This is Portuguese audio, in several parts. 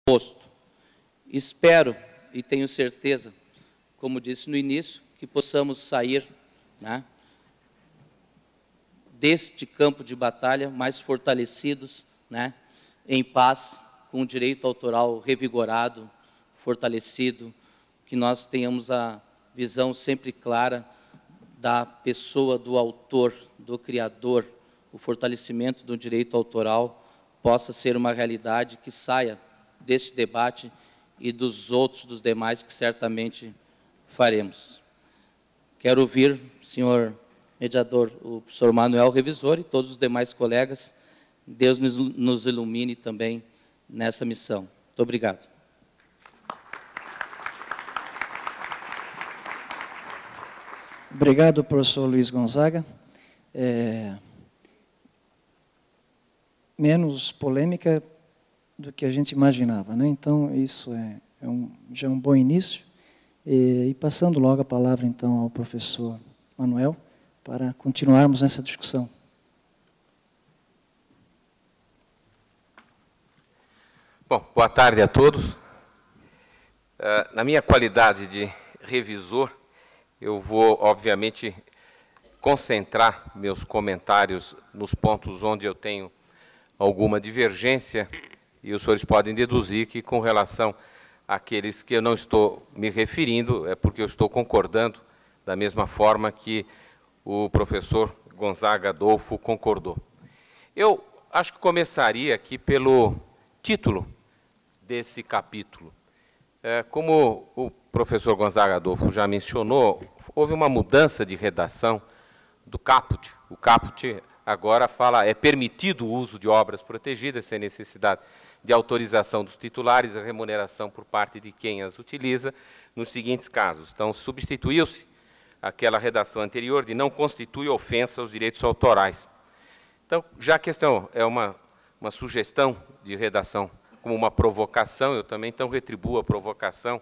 posto. Espero e tenho certeza, como disse no início, que possamos sair, né, deste campo de batalha mais fortalecidos, né, em paz, com o direito autoral revigorado, fortalecido, que nós tenhamos a visão sempre clara da pessoa do autor, do criador, o fortalecimento do direito autoral possa ser uma realidade que saia deste debate e dos demais que certamente faremos. Quero ouvir, senhor mediador, o professor Manuel Revisor e todos os demais colegas. Deus nos ilumine também nessa missão. Muito obrigado. Obrigado, professor Luiz Gonzaga. Menos polêmica do que a gente imaginava, né? Então, isso já é um bom início. E passando logo a palavra, então, ao professor Manuel, para continuarmos nessa discussão. Bom, boa tarde a todos. Na minha qualidade de revisor, eu vou, obviamente, concentrar meus comentários nos pontos onde eu tenho alguma divergência, e os senhores podem deduzir que, com relação àqueles que eu não estou me referindo, é porque eu estou concordando da mesma forma que o professor Gonzaga Adolfo concordou. Eu acho que começaria aqui pelo título desse capítulo. Como o professor Gonzaga Adolfo já mencionou, houve uma mudança de redação do caput. O caput agora fala, é permitido o uso de obras protegidas sem necessidade de autorização dos titulares, a remuneração por parte de quem as utiliza, nos seguintes casos. Então, substituiu-se aquela redação anterior de não constitui ofensa aos direitos autorais. Então, já a questão é uma sugestão de redação como uma provocação, eu também então retribuo a provocação,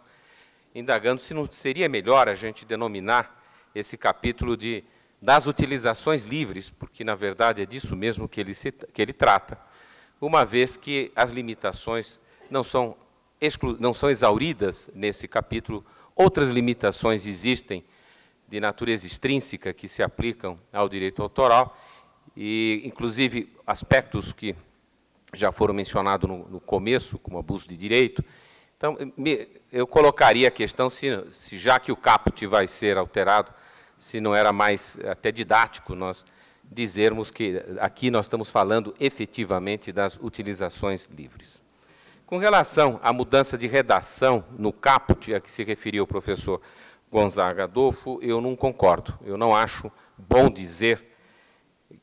indagando se não seria melhor a gente denominar esse capítulo das utilizações livres, porque, na verdade, é disso mesmo que ele trata, uma vez que as limitações não são exauridas nesse capítulo, outras limitações existem de natureza extrínseca que se aplicam ao direito autoral, e, inclusive, aspectos que já foram mencionados no começo, como abuso de direito. Então, eu colocaria a questão se já que o caput vai ser alterado, se não era mais até didático nós dizermos que aqui nós estamos falando efetivamente das utilizações livres. Com relação à mudança de redação no caput, a que se referiu o professor Gonzaga Adolfo, eu não concordo. Eu não acho bom dizer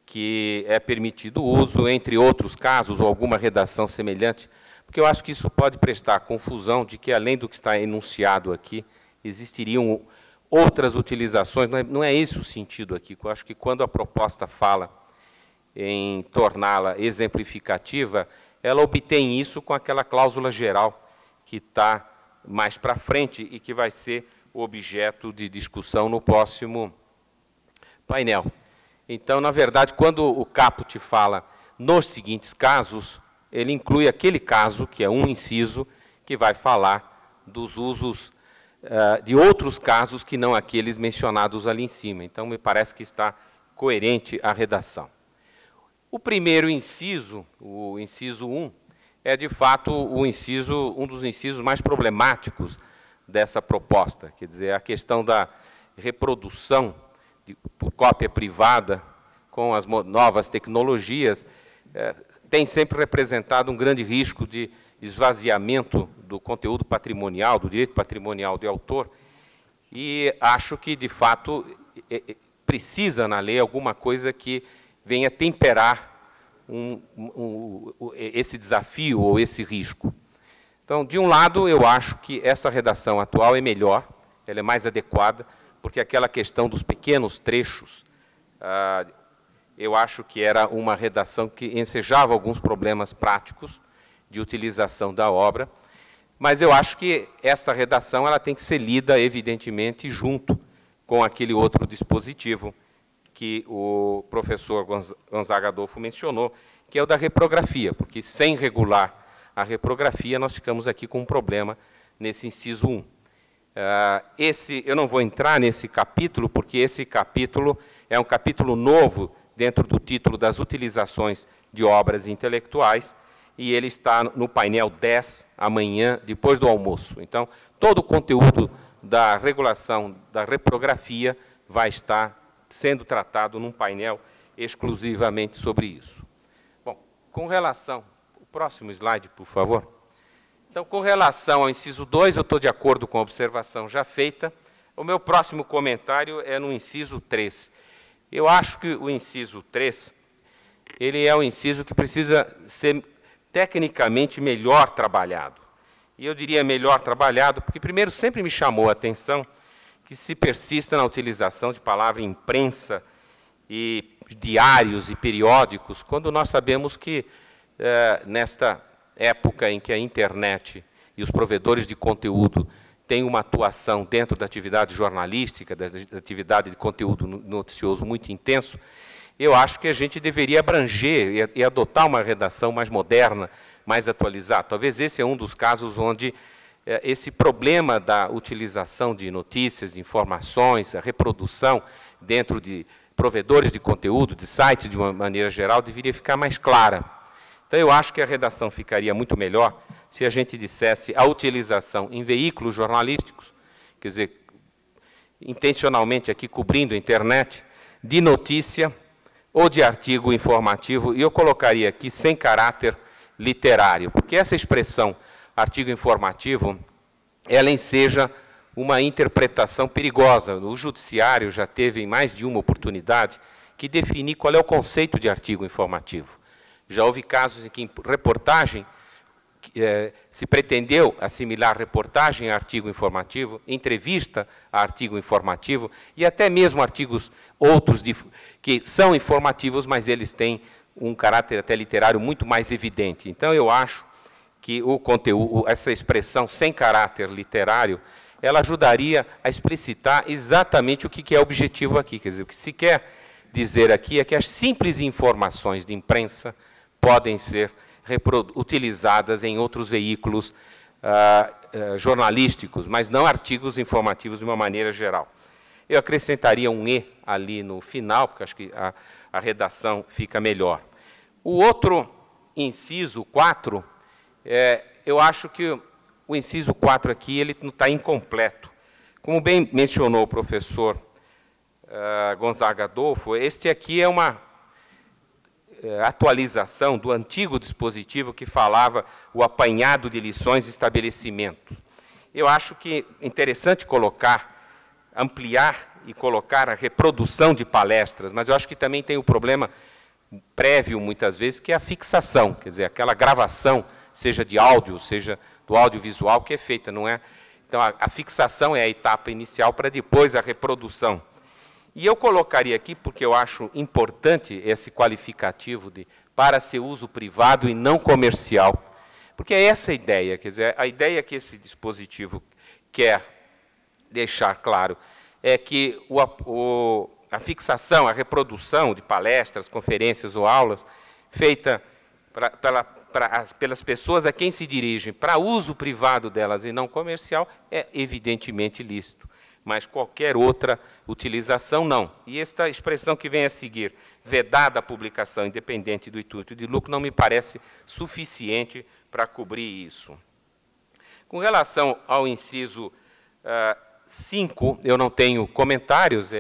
que é permitido o uso, entre outros casos, ou alguma redação semelhante, porque eu acho que isso pode prestar confusão de que, além do que está enunciado aqui, existiriam outras utilizações. Não é esse o sentido aqui. Eu acho que, quando a proposta fala em torná-la exemplificativa, ela obtém isso com aquela cláusula geral que está mais para frente e que vai ser o objeto de discussão no próximo painel. Então, na verdade, quando o caput fala nos seguintes casos, ele inclui aquele caso, que é um inciso, que vai falar dos usos de outros casos que não aqueles mencionados ali em cima. Então, me parece que está coerente a redação. O primeiro inciso, o inciso 1, é, de fato, um dos incisos mais problemáticos dessa proposta. Quer dizer, a questão da reprodução por cópia privada, com as novas tecnologias, tem sempre representado um grande risco de esvaziamento do conteúdo patrimonial, do direito patrimonial do autor, e acho que, de fato, precisa na lei alguma coisa que venha temperar esse desafio ou esse risco. Então, de um lado, eu acho que essa redação atual é melhor, ela é mais adequada, porque aquela questão dos pequenos trechos, eu acho que era uma redação que ensejava alguns problemas práticos de utilização da obra, mas eu acho que esta redação ela tem que ser lida, evidentemente, junto com aquele outro dispositivo que o professor Gonzaga Adolfo mencionou, que é o da reprografia, porque sem regular a reprografia, nós ficamos aqui com um problema nesse inciso 1. Eu não vou entrar nesse capítulo, porque esse capítulo é um capítulo novo dentro do título das utilizações de obras intelectuais, e ele está no painel 10, amanhã, depois do almoço. Então, todo o conteúdo da regulação da reprografia vai estar sendo tratado num painel exclusivamente sobre isso. Bom, com relação... O próximo slide, por favor. Então, com relação ao inciso 2, eu estou de acordo com a observação já feita. O meu próximo comentário é no inciso 3. Eu acho que o inciso 3, ele é um inciso que precisa ser tecnicamente melhor trabalhado. E eu diria melhor trabalhado, porque, primeiro, sempre me chamou a atenção que se persista na utilização de palavra imprensa e diários e periódicos, quando nós sabemos que, nesta época em que a internet e os provedores de conteúdo têm uma atuação dentro da atividade jornalística, da atividade de conteúdo noticioso muito intenso, eu acho que a gente deveria abranger e adotar uma redação mais moderna, mais atualizada. Talvez esse é um dos casos onde esse problema da utilização de notícias, de informações, a reprodução dentro de provedores de conteúdo, de sites de uma maneira geral, deveria ficar mais clara. Então, eu acho que a redação ficaria muito melhor se a gente dissesse a utilização em veículos jornalísticos, quer dizer, intencionalmente aqui cobrindo a internet, de notícia ou de artigo informativo, e eu colocaria aqui sem caráter literário, porque essa expressão artigo informativo, ela enseja uma interpretação perigosa. O judiciário já teve em mais de uma oportunidade que definir qual é o conceito de artigo informativo. Já houve casos em que, em reportagem, se pretendeu assimilar reportagem a artigo informativo, entrevista a artigo informativo, e até mesmo artigos outros que são informativos, mas eles têm um caráter até literário muito mais evidente. Então, eu acho que o conteúdo, essa expressão sem caráter literário, ela ajudaria a explicitar exatamente o que é o objetivo aqui. Quer dizer, o que se quer dizer aqui é que as simples informações de imprensa podem ser utilizadas em outros veículos jornalísticos, mas não artigos informativos de uma maneira geral. Eu acrescentaria um E ali no final, porque acho que a redação fica melhor. O outro inciso 4, eu acho que o inciso 4 aqui ele não está incompleto. Como bem mencionou o professor Gonzaga Adolfo, este aqui é uma atualização do antigo dispositivo que falava o apanhado de lições e estabelecimentos. Eu acho que é interessante ampliar e colocar a reprodução de palestras, mas eu acho que também tem o problema prévio, muitas vezes, que é a fixação, quer dizer, aquela gravação, seja de áudio, seja do audiovisual, que é feita, não é? Então, a fixação é a etapa inicial para depois a reprodução. E eu colocaria aqui, porque eu acho importante esse qualificativo de para seu uso privado e não comercial, porque é essa a ideia, quer dizer, a ideia que esse dispositivo quer deixar claro é que a fixação, a reprodução de palestras, conferências ou aulas feita pelas pessoas a quem se dirigem para uso privado delas e não comercial é evidentemente lícito, mas qualquer outra utilização não. E esta expressão que vem a seguir, vedada a publicação independente do intuito de lucro, não me parece suficiente para cobrir isso. Com relação ao inciso 5, eu não tenho comentários,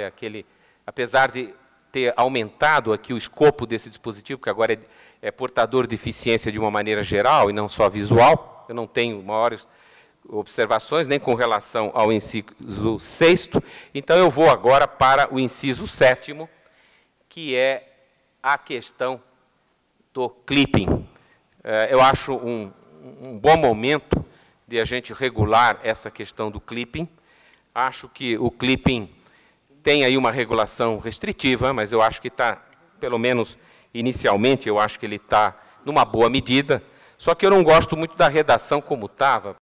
apesar de ter aumentado aqui o escopo desse dispositivo, que agora é portador de eficiência de uma maneira geral e não só visual, eu não tenho maiores observações, nem com relação ao inciso 6º, então eu vou agora para o inciso 7º, que é a questão do clipping. Eu acho um bom momento de a gente regular essa questão do clipping. Acho que o clipping tem aí uma regulação restritiva, mas eu acho que está, pelo menos inicialmente, eu acho que ele está numa boa medida, só que eu não gosto muito da redação como estava,